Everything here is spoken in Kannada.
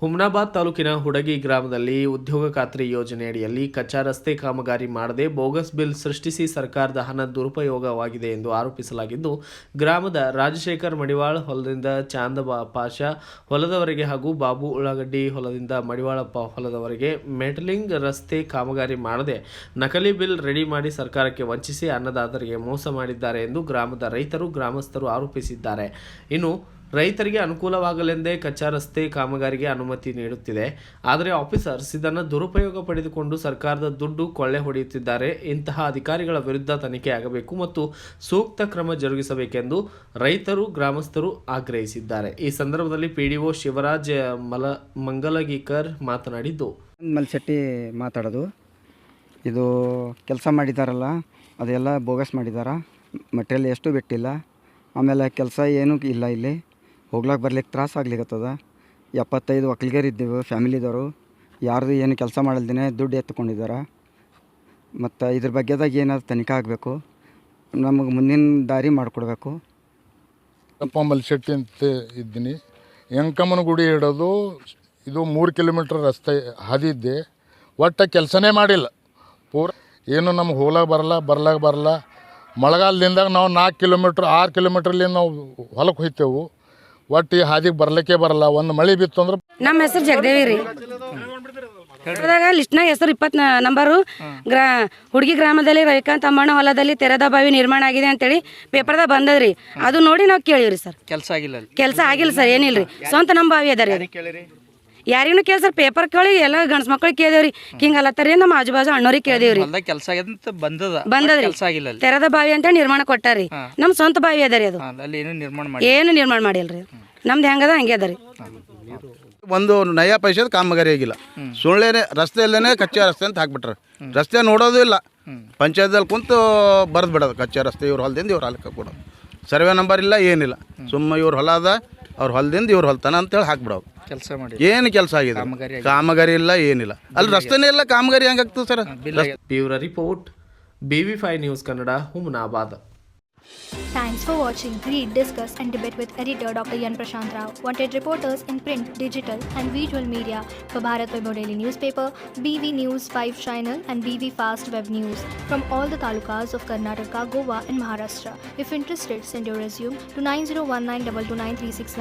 ಹುಮ್ನಾಬಾದ್ ತಾಲೂಕಿನ ಹುಡಗಿ ಗ್ರಾಮದಲ್ಲಿ ಉದ್ಯೋಗ ಖಾತ್ರಿ ಯೋಜನೆಯಡಿಯಲ್ಲಿ ಕಚ್ಚಾ ರಸ್ತೆ ಕಾಮಗಾರಿ ಮಾಡದೆ ಬೋಗಸ್ ಬಿಲ್ ಸೃಷ್ಟಿಸಿ ಸರ್ಕಾರದ ಹಣ ದುರುಪಯೋಗವಾಗಿದೆ ಎಂದು ಆರೋಪಿಸಲಾಗಿದ್ದು, ಗ್ರಾಮದ ರಾಜಶೇಖರ್ ಮಡಿವಾಳ್ ಹೊಲದಿಂದ ಚಾಂದಬ ಪಾಷಾ ಹೊಲದವರೆಗೆ ಹಾಗೂ ಬಾಬು ಉಳ್ಳಾಗಡ್ಡಿ ಹೊಲದಿಂದ ಮಡಿವಾಳಪ್ಪ ಹೊಲದವರೆಗೆ ಮೆಟಲಿಂಗ್ ರಸ್ತೆ ಕಾಮಗಾರಿ ಮಾಡದೆ ನಕಲಿ ಬಿಲ್ ರೆಡಿ ಮಾಡಿ ಸರ್ಕಾರಕ್ಕೆ ವಂಚಿಸಿ ಅನ್ನದಾತರಿಗೆ ಮೋಸ ಮಾಡಿದ್ದಾರೆ ಎಂದು ಗ್ರಾಮದ ರೈತರು ಗ್ರಾಮಸ್ಥರು ಆರೋಪಿಸಿದ್ದಾರೆ. ಇನ್ನು ರೈತರಿಗೆ ಅನುಕೂಲವಾಗಲೆಂದೇ ಕಚ್ಚಾ ರಸ್ತೆ ಕಾಮಗಾರಿಗೆ ಅನುಮತಿ ನೀಡುತ್ತಿದೆ. ಆದರೆ ಆಫೀಸರ್ಸ್ ಇದನ್ನು ದುರುಪಯೋಗ ಪಡೆದುಕೊಂಡು ಸರ್ಕಾರದ ದುಡ್ಡು ಕೊಳ್ಳೆ ಹೊಡೆಯುತ್ತಿದ್ದಾರೆ. ಇಂತಹ ಅಧಿಕಾರಿಗಳ ವಿರುದ್ಧ ತನಿಖೆ ಆಗಬೇಕು ಮತ್ತು ಸೂಕ್ತ ಕ್ರಮ ಜರುಗಿಸಬೇಕೆಂದು ರೈತರು ಗ್ರಾಮಸ್ಥರು ಆಗ್ರಹಿಸಿದ್ದಾರೆ. ಈ ಸಂದರ್ಭದಲ್ಲಿ ಪಿಡಿಒ ಶಿವರಾಜ್ ಮಂಗಲಗೀಕರ್ ಮಾತನಾಡಿದ್ದು, ಮಲ್ಶೆಟ್ಟಿ ಮಾತಾಡೋದು, ಇದು ಕೆಲಸ ಮಾಡಿದಾರಲ್ಲ ಅದೆಲ್ಲ ಬೋಗಸ್ ಮಾಡಿದಾರ. ಮಟೀರಿಯಲ್ ಎಷ್ಟು ಬಿಟ್ಟಿಲ್ಲ. ಆಮೇಲೆ ಕೆಲಸ ಏನೂ ಇಲ್ಲ. ಇಲ್ಲಿ ಹೋಗ್ಲಾಕೆ ಬರ್ಲಿಕ್ಕೆ ತ್ರಾಸ ಆಗ್ಲಿಕ್ಕತ್ತದ. 75 ಒಕ್ಕಲಿಗರು ಇದ್ದೀವಿ ಫ್ಯಾಮಿಲಿದವರು. ಯಾರ್ದು ಏನು ಕೆಲಸ ಮಾಡಲ್ದೇ ದುಡ್ಡು ಎತ್ಕೊಂಡಿದ್ದಾರೆ. ಮತ್ತು ಇದ್ರ ಬಗ್ಗೆದಾಗ ಏನಾದ್ರು ತನಿಖೆ ಆಗಬೇಕು. ನಮಗೆ ಮುಂದಿನ ದಾರಿ ಮಾಡಿಕೊಡ್ಬೇಕು. ಮಲ್ಶೆಟ್ಟಿ ಅಂತ ಇದ್ದೀನಿ. ಎಂಕಮ್ಮನ ಗುಡಿ ಹಿಡೋದು ಇದು 3 ಕಿಲೋಮೀಟ್ರ್ ರಸ್ತೆ ಹಾದಿದ್ದೆ. ಒಟ್ಟು ಕೆಲಸನೇ ಮಾಡಿಲ್ಲ. ಪೂರ ಏನು ನಮ್ಗೆ ಹೋಗ್ಲಾಕ ಬರಲ್ಲ. ಮಳೆಗಾಲದಿಂದಾಗ ನಾವು 4 ಕಿಲೋಮೀಟ್ರ್ 6 ಕಿಲೋಮೀಟ್ರಲ್ಲಿ ನಾವು ಹೊಲಕ್ಕೆ ಹೋಗ್ತೇವೆ. ಒಟ್ಟು ಈ ಹಾದಿಗೆ ಬರಲಿಕ್ಕೆ ಬರಲ್ಲ. ಒಂದು ಮಳೆ ಬಿತ್ತು ಅಂದ್ರೆ. ನಮ್ಮ ಹೆಸರು ಜಗದೇವಿ ರೀ. ಅದಾಗ ಲಿಸ್ಟ್ನಾಗ ಹೆಸರು 20 ನಂಬರು ಹುಡುಗಿ ಗ್ರಾಮದಲ್ಲಿ ರವಿಕಾಂತ್ ಅಮ್ಮಣ್ಣ ಹೊಲದಲ್ಲಿ ತೆರೆದ ಬಾವಿ ನಿರ್ಮಾಣ ಆಗಿದೆ ಅಂತೇಳಿ ಪೇಪರ್ದಾಗ ಬಂದದ್ರಿ. ಅದು ನೋಡಿ ನಾವು ಕೇಳಿವ್ರಿ ಸರ್. ಕೆಲಸ ಆಗಿಲ್ಲ ಸರ್. ಏನಿಲ್ರಿ, ಸ್ವಂತ ನಮ್ಮ ಬಾವಿ ಅದ ರೀ. ಯಾರಿಗೂ ಕೇಳಿ ಸರ್, ಪೇಪರ್ ಕೇಳಿ ಎಲ್ಲ ಗಂಡ್ಸ್ ಮಕ್ಳಿಗೆ ಕೇಳಿದೇವ್ರಿ. ಹಿಂಗೆ ಅಲ್ಲತ್ತಾರಿ ನಮ್ಮ ಆಜು ಬಾಜು ಅಣ್ಣವ್ರಿಗೆ ಕೇಳಿದೇವ್ರಿ. ಬಂದದ್ರಿ. ತೆರೆದ ಬಾವಿ ಅಂತ ನಿರ್ಮಾಣ ಕೊಟ್ಟಾರಿ. ನಮ್ಮ ಸ್ವಂತ ಬಾವಿ ಅದ ರೀ. ಅದು ಏನು ನಿರ್ಮಾಣ ಮಾಡಿಲ್ರಿ. ನಮ್ದು ಹೆಂಗದ ಹಂಗೆ ಅದ ರೀ. ಒಂದು ನಯಾ ಪೈಸದ ಕಾಮಗಾರಿ ಆಗಿಲ್ಲ. ಸುಳ್ಳೆನೆ ರಸ್ತೆಯಲ್ಲೇ ಕಚ್ಚಾ ರಸ್ತೆ ಅಂತ ಹಾಕ್ಬಿಟ್ರೆ ರಸ್ತೆ ನೋಡೋದು ಇಲ್ಲ. ಪಂಚಾಯತ್ದಲ್ಲಿ ಕುಂತು ಬರೆದು ಬಿಡೋದು ಕಚ್ಚಾ ರಸ್ತೆ ಇವ್ರ ಹೊಲದಿಂದ ಇವ್ರ ಹೊಲಕ್ಕೆ ಕೊಡೋದು. ಸರ್ವೆ ನಂಬರ್ ಇಲ್ಲ, ಏನಿಲ್ಲ. ಸುಮ್ಮ ಇವ್ರ ಹೊಲ ಅದ, ಅವ್ರ ಹೊಲದಿಂದ ಇವ್ರ ಹೊಲ್ತಾನ ಅಂತೇಳಿ ಹಾಕ್ಬಿಡೋದು. ಏನು ಕೆಲಸ ಆಗಿದೆ? ಕಾಮಗಾರಿ ಇಲ್ಲ, ಏನಿಲ್ಲ. ಅಲ್ಲಿ ರಸ್ತೆನೇ ಇಲ್ಲ, ಕಾಮಗಾರಿ ಹೆಂಗಾಗ್ತದೆ sir? Bureau report, BV5 news Kannada, Humnabad. Thanks for watching. Read, discuss and debate with editor Dr. Yan Prashant Rao. Wanted reporters in print, digital and visual media for Bharat Vaibhav Daily Newspaper, BV News 5 Channel and BV Fast Web News from all the talukas of Karnataka, Goa and Maharashtra. If interested, send your resume to 9019229369.